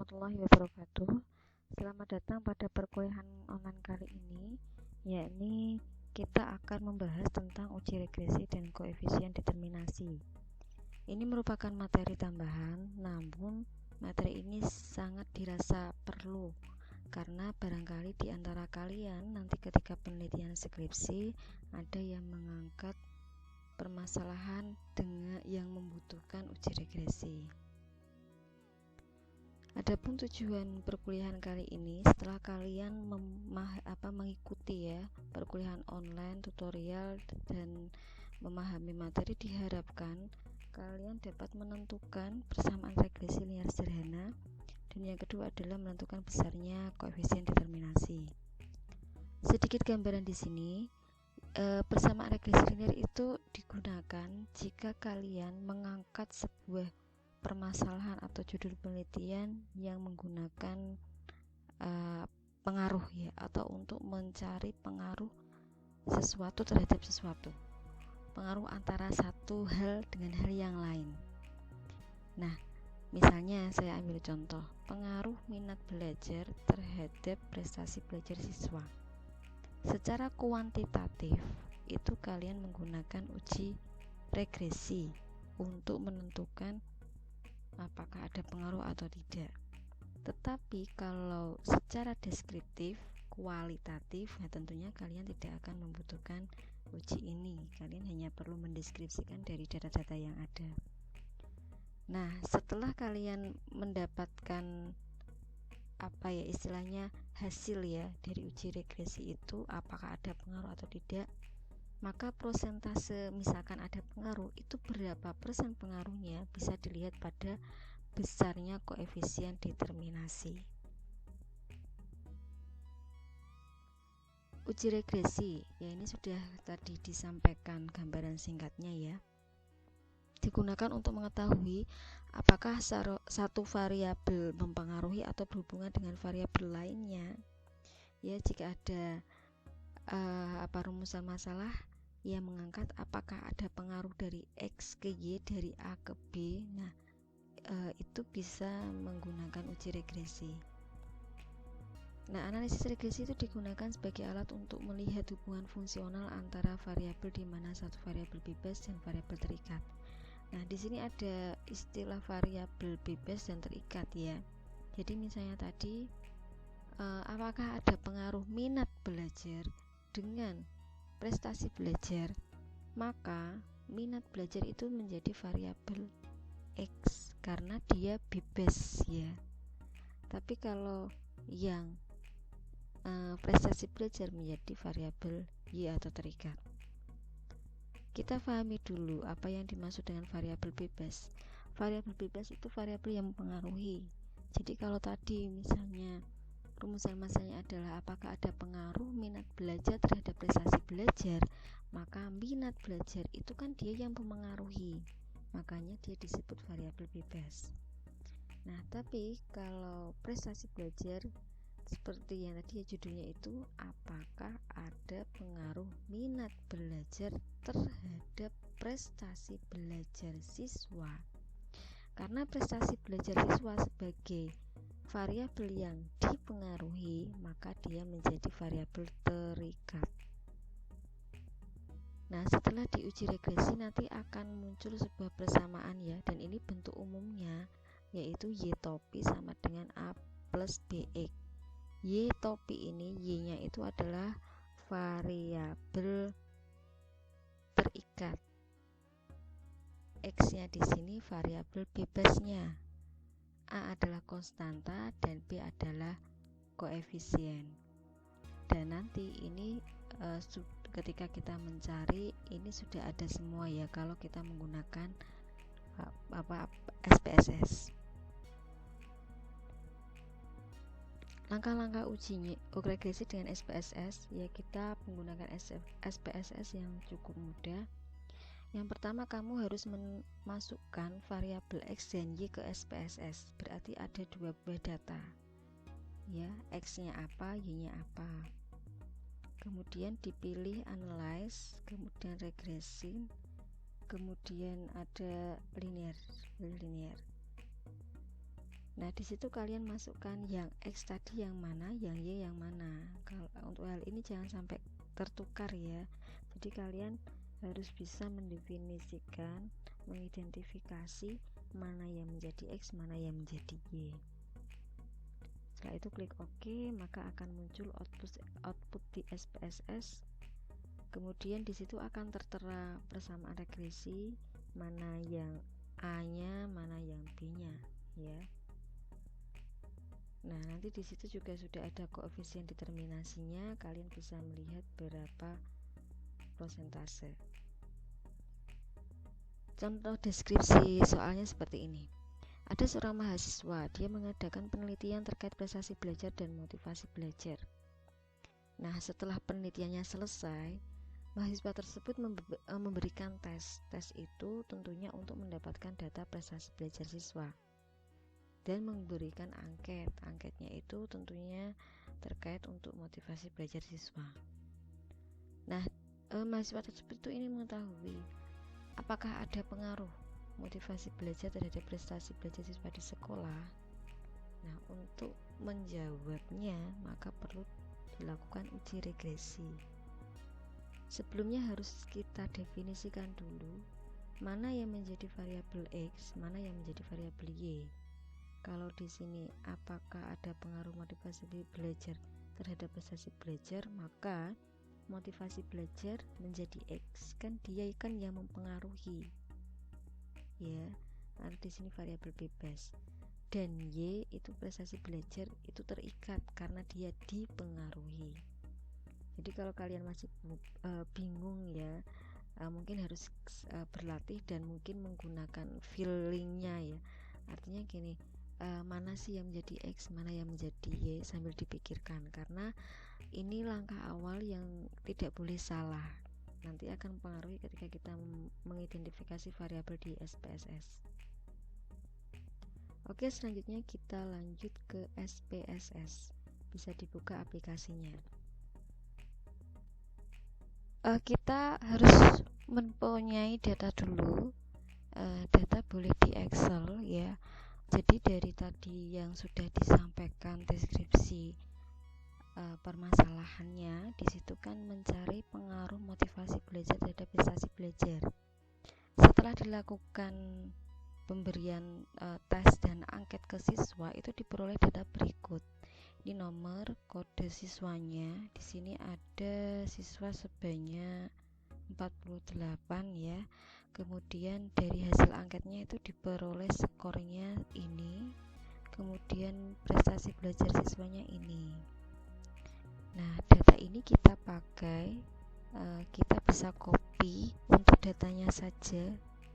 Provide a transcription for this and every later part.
warahmatullahi wabarakatuh. Selamat datang pada perkuliahan online kali ini, yakni kita akan membahas tentang uji regresi dan koefisien determinasi. Ini merupakan materi tambahan, namun materi ini sangat dirasa perlu karena barangkali di antara kalian nanti ketika penelitian skripsi ada yang mengangkat permasalahan dengan yang membutuhkan uji regresi. Adapun tujuan perkuliahan kali ini, setelah kalian mengikuti perkuliahan online, tutorial, dan memahami materi, diharapkan kalian dapat menentukan persamaan regresi linear sederhana, dan yang kedua adalah menentukan besarnya koefisien determinasi. Sedikit gambaran di sini, persamaan regresi linear itu digunakan jika kalian mengangkat sebuah permasalahan atau judul penelitian yang menggunakan pengaruh atau untuk mencari pengaruh sesuatu terhadap sesuatu, pengaruh antara satu hal dengan hal yang lain. Nah, misalnya saya ambil contoh pengaruh minat belajar terhadap prestasi belajar siswa. Secara kuantitatif itu kalian menggunakan uji regresi untuk menentukan apakah ada pengaruh atau tidak. Tetapi kalau secara deskriptif, kualitatif, tentunya kalian tidak akan membutuhkan uji ini. Kalian hanya perlu mendeskripsikan dari data-data yang ada. Nah, setelah kalian mendapatkan hasil dari uji regresi itu, apakah ada pengaruh atau tidak, maka prosentase misalkan ada pengaruh itu berapa persen pengaruhnya bisa dilihat pada besarnya koefisien determinasi. Uji regresi ini sudah tadi disampaikan gambaran singkatnya digunakan untuk mengetahui apakah satu variabel mempengaruhi atau berhubungan dengan variabel lainnya. Jika ada rumusan masalah yang mengangkat apakah ada pengaruh dari X ke Y, dari A ke B. Nah, itu bisa menggunakan uji regresi. Nah, analisis regresi itu digunakan sebagai alat untuk melihat hubungan fungsional antara variabel di mana satu variabel bebas dan variabel terikat. Nah, di sini ada istilah variabel bebas dan terikat Jadi misalnya tadi apakah ada pengaruh minat belajar dengan prestasi belajar, maka minat belajar itu menjadi variabel X karena dia bebas Tapi kalau yang prestasi belajar menjadi variabel Y atau terikat. Kita pahami dulu apa yang dimaksud dengan variabel bebas. Variabel bebas itu variabel yang mempengaruhi. Jadi kalau tadi misalnya rumusan masanya adalah apakah ada pengaruh minat belajar terhadap prestasi belajar, maka minat belajar itu kan dia yang mempengaruhi, makanya dia disebut variabel bebas. Nah, tapi kalau prestasi belajar seperti yang tadi judulnya itu, apakah ada pengaruh minat belajar terhadap prestasi belajar siswa? Karena prestasi belajar siswa sebagai variabel yang dipengaruhi, maka dia menjadi variabel terikat. Nah, setelah diuji regresi nanti akan muncul sebuah persamaan dan ini bentuk umumnya yaitu Y topi sama dengan A plus BX. Y topi ini, Y-nya itu adalah variabel terikat. X-nya di sini variabel bebasnya. A adalah konstanta dan B adalah koefisien. Dan nanti ini ketika kita mencari ini sudah ada semua kalau kita menggunakan SPSS. Langkah-langkah uji regresi dengan SPSS kita menggunakan SPSS yang cukup mudah. Yang pertama, kamu harus memasukkan variabel X dan Y ke SPSS. Berarti ada dua buah data. X-nya apa, Y-nya apa. Kemudian dipilih analyze, kemudian regresi, kemudian ada linear. Nah, di situ kalian masukkan yang X tadi yang mana, yang Y yang mana. Kalau untuk hal ini jangan sampai tertukar ya. Jadi kalian harus bisa mendefinisikan, mengidentifikasi mana yang menjadi X, mana yang menjadi Y. Setelah itu klik OK, maka akan muncul output di SPSS. Kemudian di situ akan tertera persamaan regresi, mana yang A-nya, mana yang B-nya, ya. Nah, nanti di situ juga sudah ada koefisien determinasinya, kalian bisa melihat berapa persentase. Contoh deskripsi soalnya seperti ini. Ada seorang mahasiswa, dia mengadakan penelitian terkait prestasi belajar dan motivasi belajar. Nah, setelah penelitiannya selesai, mahasiswa tersebut memberikan tes. Tes itu tentunya untuk mendapatkan data prestasi belajar siswa. Dan memberikan angket. Angketnya itu tentunya terkait untuk motivasi belajar siswa. Nah, mahasiswa tersebut itu ingin mengetahui apakah ada pengaruh motivasi belajar terhadap prestasi belajar siswa di sekolah. Nah, untuk menjawabnya maka perlu dilakukan uji regresi. Sebelumnya harus kita definisikan dulu mana yang menjadi variabel X, mana yang menjadi variabel Y. Kalau di sini apakah ada pengaruh motivasi belajar terhadap prestasi belajar, maka motivasi belajar menjadi X, kan dia kan yang mempengaruhi. Ya, ada di sini variabel bebas. Dan Y itu prestasi belajar itu terikat karena dia dipengaruhi. Jadi kalau kalian masih bingung ya, mungkin harus berlatih dan mungkin menggunakan feelingnya ya. Artinya gini, mana sih yang menjadi X, mana yang menjadi Y, sambil dipikirkan, karena ini langkah awal yang tidak boleh salah, nanti akan mempengaruhi ketika kita mengidentifikasi variabel di SPSS. Oke, selanjutnya kita lanjut ke SPSS. Bisa dibuka aplikasinya. Kita harus mempunyai data dulu. Data boleh di Excel ya. Jadi dari tadi yang sudah disampaikan deskripsi permasalahannya, di situ kan mencari pengaruh motivasi belajar terhadap prestasi belajar. Setelah dilakukan pemberian tes dan angket ke siswa, itu diperoleh data berikut. Ini nomor, kode siswanya. Di sini ada siswa sebanyak 48 ya. Kemudian dari hasil angketnya itu diperoleh skornya ini. Kemudian prestasi belajar siswanya ini. Nah, data ini kita pakai, kita bisa copy untuk datanya saja.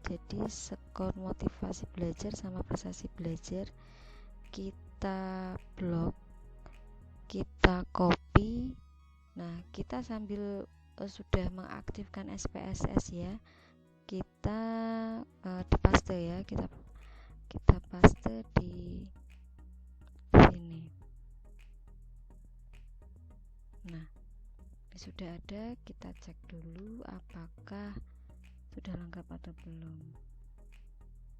Jadi skor motivasi belajar sama prestasi belajar kita blok, kita copy. Nah, kita sambil sudah mengaktifkan SPSS ya, kita dipaste ya, kita paste di sini. Nah, ini sudah ada, kita cek dulu apakah sudah lengkap atau belum.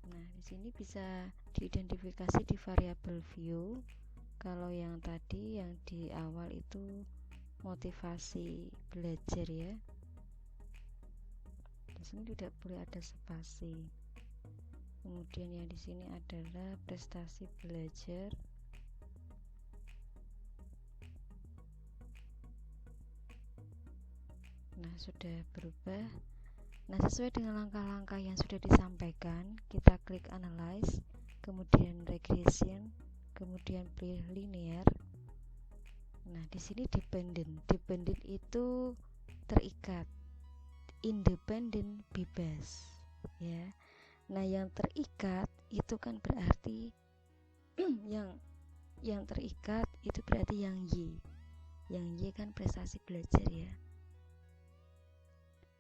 Nah, di sini bisa diidentifikasi di variabel view. Kalau yang tadi yang di awal itu motivasi belajar ya. Di sini tidak boleh ada spasi. Kemudian yang di sini adalah prestasi belajar. Nah, sudah berubah. Nah, sesuai dengan langkah-langkah yang sudah disampaikan, kita klik analyze, kemudian regression, kemudian pre-linear. Nah, di sini dependent. Dependent itu terikat. Independent bebas. Ya. Nah, yang terikat itu kan berarti yang terikat itu berarti yang Y. Yang Y kan prestasi belajar ya.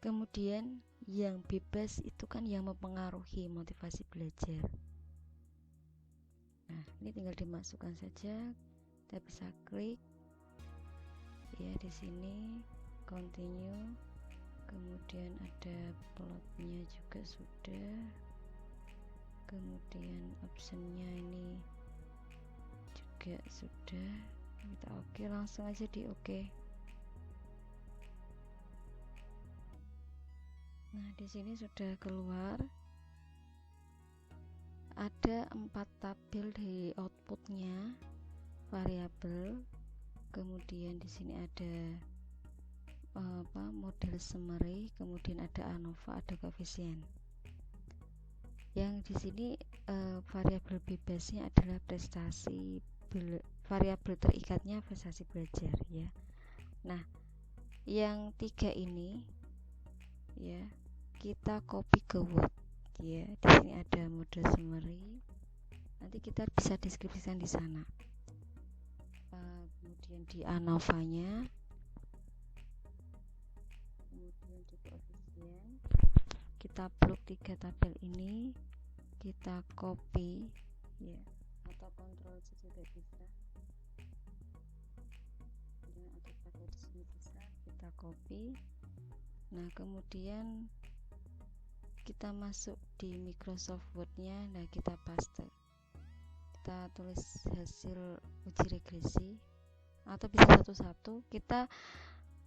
Kemudian yang bebas itu kan yang mempengaruhi motivasi belajar. Nah, ini tinggal dimasukkan saja. Kita bisa klik ya, di sini continue. Kemudian ada plotnya juga sudah. Kemudian optionnya ini juga sudah. Kita oke, langsung aja di oke. Nah, di sini sudah keluar. Ada 4 tabel di outputnya, variabel. Kemudian di sini ada model summary, kemudian ada ANOVA, ada koefisien. Yang di sini variabel bebasnya adalah prestasi, variabel terikatnya prestasi belajar ya. Nah, yang 3 ini ya kita copy ke Word ya. Di sini ada model summary. Nanti kita bisa deskripsikan di sana. Kemudian di ANOVA-nya, kemudian di koefisien, kita blok 3 tabel ini, kita copy ya, atau Ctrl C juga bisa, atau pakai di sini bisa, kita copy. Nah, kemudian kita masuk di Microsoft Word-nya. Nah, kita paste, kita tulis hasil uji regresi, atau bisa satu-satu. Kita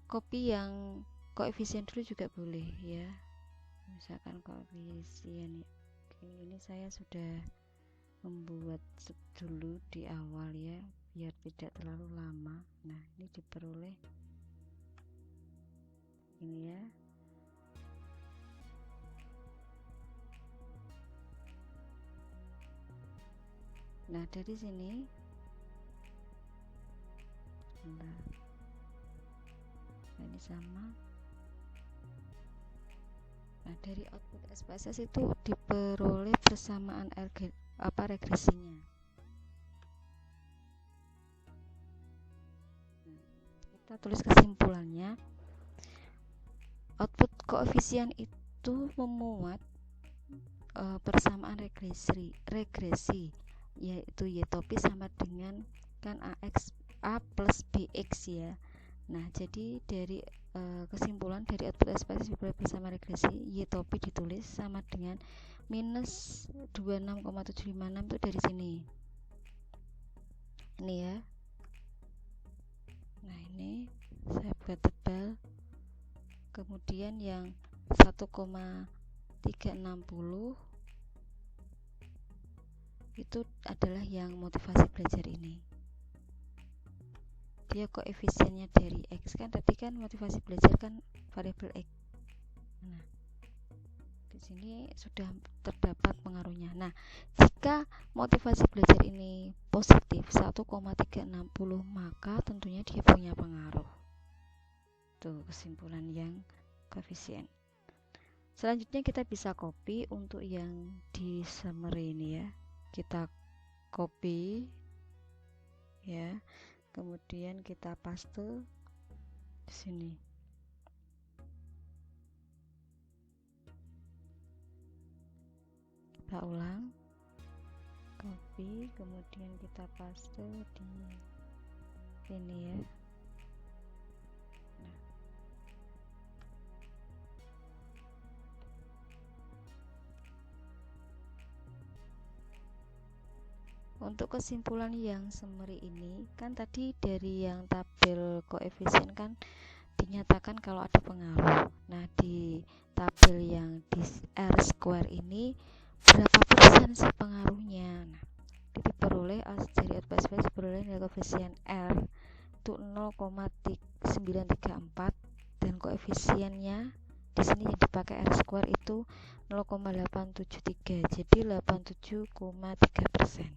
copy yang koefisien dulu juga boleh ya, misalkan koefisien ya. Oke, ini saya sudah membuat dulu di awal ya, biar tidak terlalu lama. Nah, ini diperoleh ini ya. Nah, dari sini nah, ini sama. Nah, dari output SPSS itu diperoleh persamaan regresinya. Nah, kita tulis kesimpulannya. Output koefisien itu memuat persamaan regresi yaitu y topi sama dengan kan a plus bx ya. Nah, jadi dari kesimpulan dari output SPSS bersama regresi y topi ditulis sama dengan minus 26,756 itu dari sini. Ini ya. Nah, ini saya buat tebal. Kemudian yang 1,360 itu adalah yang motivasi belajar ini. Dia koefisiennya dari X, kan tadi kan motivasi belajar kan variabel X. Nah, di sini sudah terdapat pengaruhnya. Nah, jika motivasi belajar ini positif 1,360, maka tentunya dia punya pengaruh. Tuh kesimpulan yang koefisien. Selanjutnya kita bisa copy untuk yang di summary ini ya. Kita copy ya. Kemudian kita paste di sini. Kita ulang, copy, kemudian kita paste di sini ya. Nah, untuk kesimpulan yang summary ini kan tadi dari yang tabel koefisien kan dinyatakan kalau ada pengaruh. Nah, di tabel yang di R square ini berapa persen sih pengaruhnya? Nah, diperoleh dari output SPSS diperoleh nilai koefisien R itu 0,934 dan koefisiennya di sini yang dipakai R square itu 0,873, jadi 87,3%.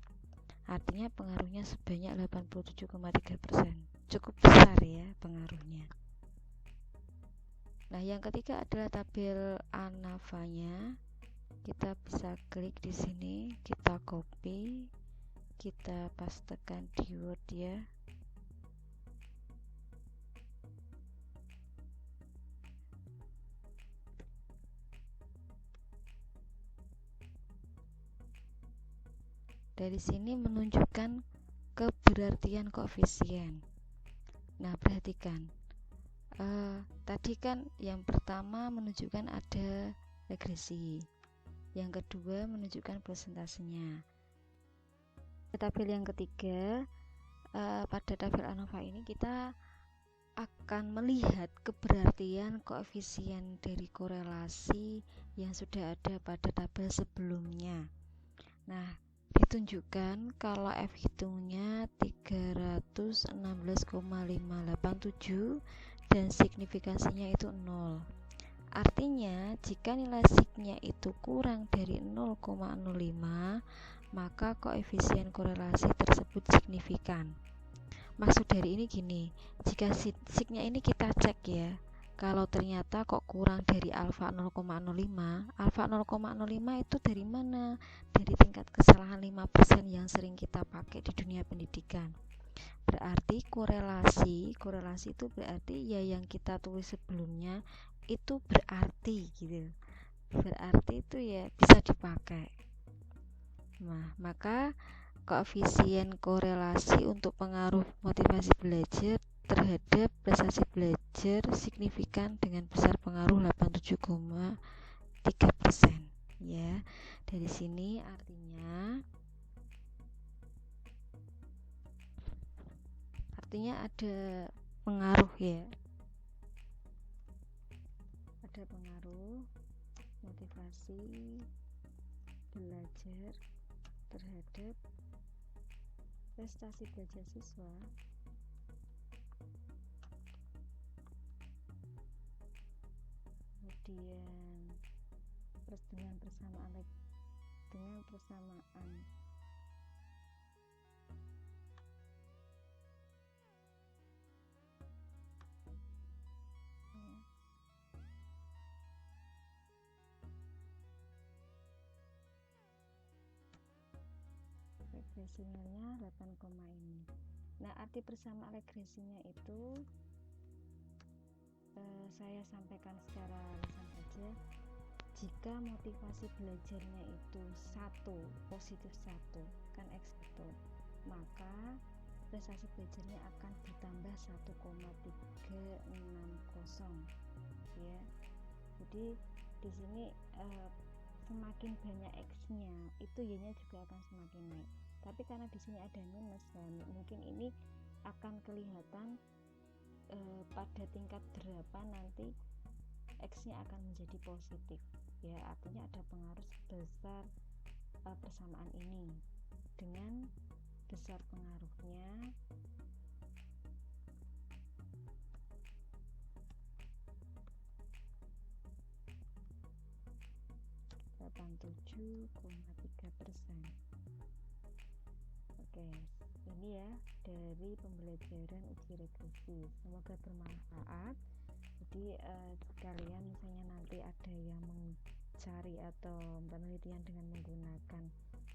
Artinya pengaruhnya sebanyak 87,3%. Cukup besar ya pengaruhnya. Nah, yang ketiga adalah tabel ANOVA-nya. Kita bisa klik di sini, kita copy, kita pastekan di Word ya. Dari sini menunjukkan keberartian koefisien. Nah, perhatikan. Tadi kan yang pertama menunjukkan ada regresi. Yang kedua menunjukkan persentasenya. Tabel yang ketiga pada tabel ANOVA ini kita akan melihat keberartian koefisien dari korelasi yang sudah ada pada tabel sebelumnya. Nah, ditunjukkan kalau F hitungnya 316,587 dan signifikansinya itu 0. Artinya, jika nilai signya itu kurang dari 0,05, maka koefisien korelasi tersebut signifikan. Maksud dari ini gini, jika signya ini kita cek ya, kalau ternyata kok kurang dari alfa 0,05, alfa 0,05 itu dari mana? Dari tingkat kesalahan 5% yang sering kita pakai di dunia pendidikan. Berarti korelasi itu berarti ya yang kita tulis sebelumnya itu berarti gitu. Berarti itu ya bisa dipakai. Nah, maka koefisien korelasi untuk pengaruh motivasi belajar terhadap prestasi belajar signifikan dengan besar pengaruh 87,3%. Ya, dari sini artinya ada pengaruh ya. Ada pengaruh motivasi belajar terhadap prestasi belajar siswa kemudian dengan persamaan regresinya 8, ini. Nah, arti persamaan regresinya itu saya sampaikan secara lisan saja. Jika motivasi belajarnya itu 1, positif 1, kan X itu, maka prestasi belajarnya akan ditambah 1,360 ya. Jadi di sini semakin banyak X-nya itu Y-nya juga akan semakin naik. Tapi karena di sini ada minus, mungkin ini akan kelihatan pada tingkat berapa nanti X-nya akan menjadi positif ya, artinya ada pengaruh sebesar persamaan ini. Dengan besar pengaruhnya 87,3%. Oke, ini ya dari pembelajaran uji regresi. Semoga bermanfaat. Jadi kalian misalnya nanti ada yang mencari atau penelitian dengan menggunakan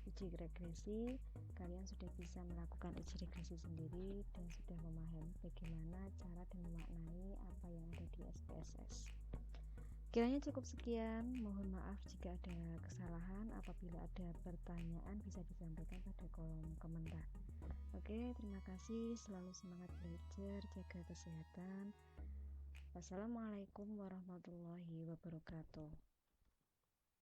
uji regresi, kalian sudah bisa melakukan uji regresi sendiri dan sudah memahami bagaimana cara dan memaknai apa yang ada di SPSS. Kiranya cukup sekian, mohon maaf jika ada kesalahan. Apabila ada pertanyaan bisa disampaikan pada kolom komentar. Oke, terima kasih, selalu semangat belajar, jaga kesehatan. Wassalamualaikum warahmatullahi wabarakatuh.